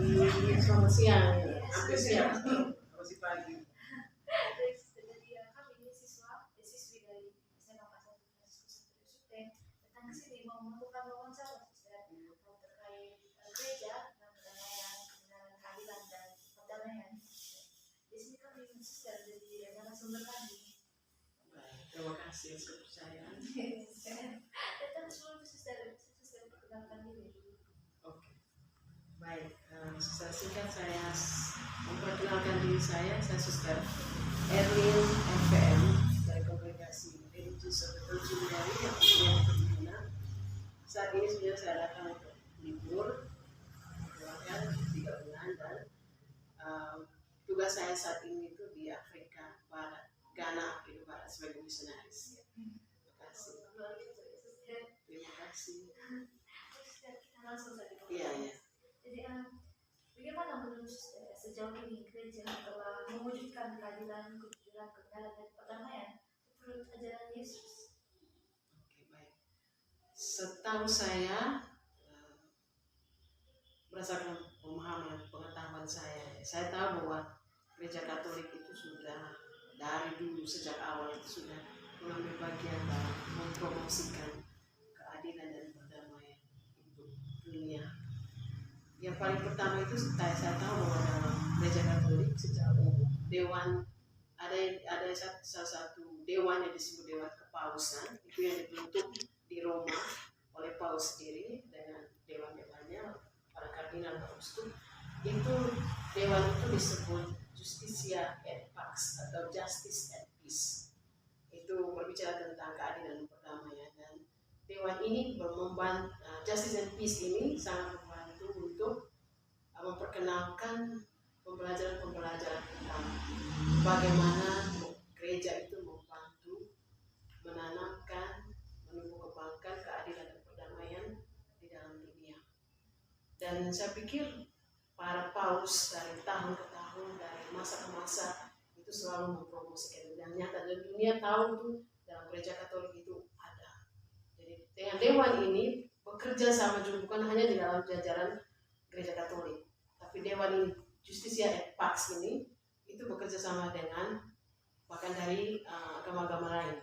Selamat siang, hampir siang, masih pagi. Jadi kami ini siswi dari SMA Pasar Franciscus Santri datang ke sini mau melakukan wawancara terkait gereja dan perdamaian, kebenaran, keadilan dan perdamaian. Di sini kami suster jadi narasumber kami. Baik, terima kasih atas kepercayaan. Datang sebelum suster perkenalkan diri. Oke, baik. Secara singkat saya memperkenalkan diri saya Suster Erlin FPM dari Kongregasi Religious of the Virgin Mary yang Pembina. Saat ini sebenarnya saya datang untuk libur, keluarga 3 bulan dan tugas saya saat ini itu di Afrika Barat, Ghana, Afrika Barat sebagai misionaris. Terima kasih. Terima kasih. Kita langsung saja. Iya. Jadi bagaimana menurut sejauh ini gereja telah mewujudkan keadilan, kejujuran, kebenaran dan perdamaian menurut ajaran Yesus? Oke, baik. Setahu saya berdasarkan pemahaman pengetahuan saya tahu bahwa gereja Katolik itu sudah dari dulu sejak awal itu sudah mengambil bagian dalam mempromosikan keadilan dan perdamaian untuk dunia. Yang paling pertama itu saya tahu bahwa dalam gereja Katolik sejak dewan ada salah satu dewan yang disebut Dewan Kepausan, itu yang dibentuk di Roma oleh Paus sendiri dengan dewan-dewannya para kardinal paus itu dewan itu disebut Justitia et Pax atau Justice and Peace. Itu berbicara tentang keadilan dan perdamaian, dan dewan ini membantu Justice and Peace ini sangat membantu untuk memperkenalkan pembelajaran tentang bagaimana gereja itu membantu menanamkan, menumbuh kembangkan keadilan dan perdamaian di dalam dunia. Dan saya pikir para paus dari tahun ke tahun, dari masa ke masa itu selalu mempromosikan, dan nyata dan dunia tahu itu dalam gereja Katolik itu ada. Jadi dengan dewan ini bekerja sama juga, bukan hanya di dalam jajaran gereja Katolik, tapi dewan ini Justitia et Pax ini itu bekerja sama dengan bahkan dari agama-agama lain.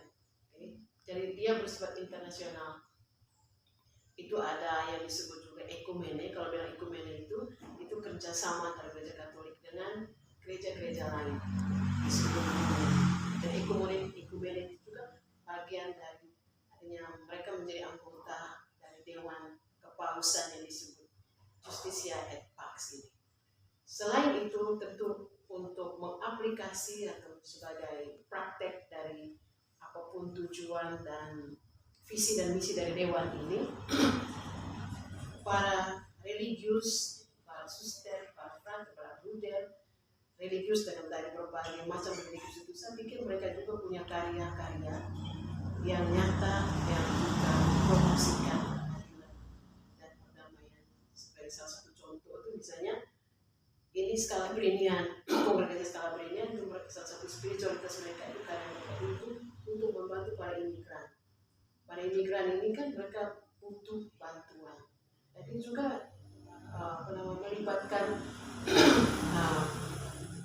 Okay? Jadi dia bersifat internasional. Itu ada yang disebut juga ekumene. Kalau bilang ekumene itu kerjasama antara gereja Katolik dengan gereja-gereja lain di seluruh dunia. Dan ekumene itu juga bagian dari artinya mereka menjadi anggota dari Dewan Kepausan yang disebut Justitia et Pax ini. Selain itu tentu untuk mengaplikasi atau sebagai praktek dari apapun tujuan dan visi dan misi dari dewan ini, para religius, para suster, para frate, para bruder, religius dari berbagai macam religius itu, saya pikir mereka juga punya karya-karya yang nyata yang kita promosikan keadilan dan perdamaian. Sebagai salah satu contoh itu misalnya ini Scalabrinian, kongregasi Scalabrinian itu salah satu spiritualitas mereka itu karena mereka untuk membantu para imigran. Para imigran ini kan mereka butuh bantuan. Jadi juga melibatkan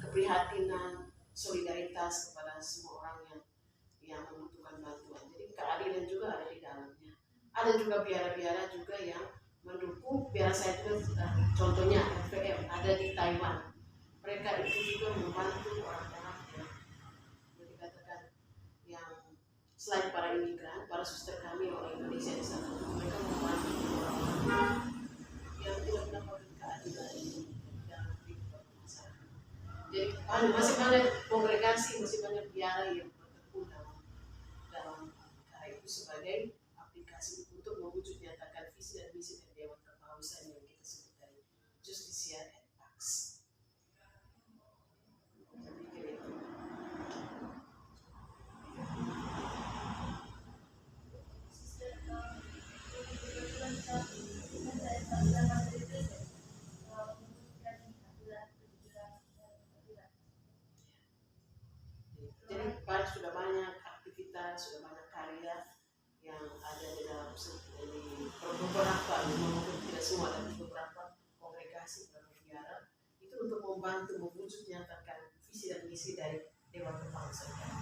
keprihatinan, solidaritas kepada semua orang yang membutuhkan bantuan. Jadi keadilan juga ada di dalamnya. Ada juga biara-biara juga yang mendukung. Biara saya juga contohnya FPM ada di Taiwan. Mereka itu juga membantu orang-orang yang dikatakan yang selain para imigran, para suster kami orang Indonesia di sana, mereka membantu orang-orang yang tidak mendapatkan keadilan dalam kehidupan masyarakat. Jadi masih banyak kongregasi, masih banyak biara yang bertekun dalam cara itu sebagai aplikasi untuk mewujud nyatakan visi dan misi dari Dewan Kepausan yang kita sebut dari Justitia et Pax. Saya pikir itu. Jadi sudah banyak aktivitas, sudah banyak karya yang ada di dalam beberapa, mungkin tidak semua, tapi beberapa kongregasi, beberapa biara membantu mewujud nyatakan visi dan misi dari Dewan Kepala Saudara.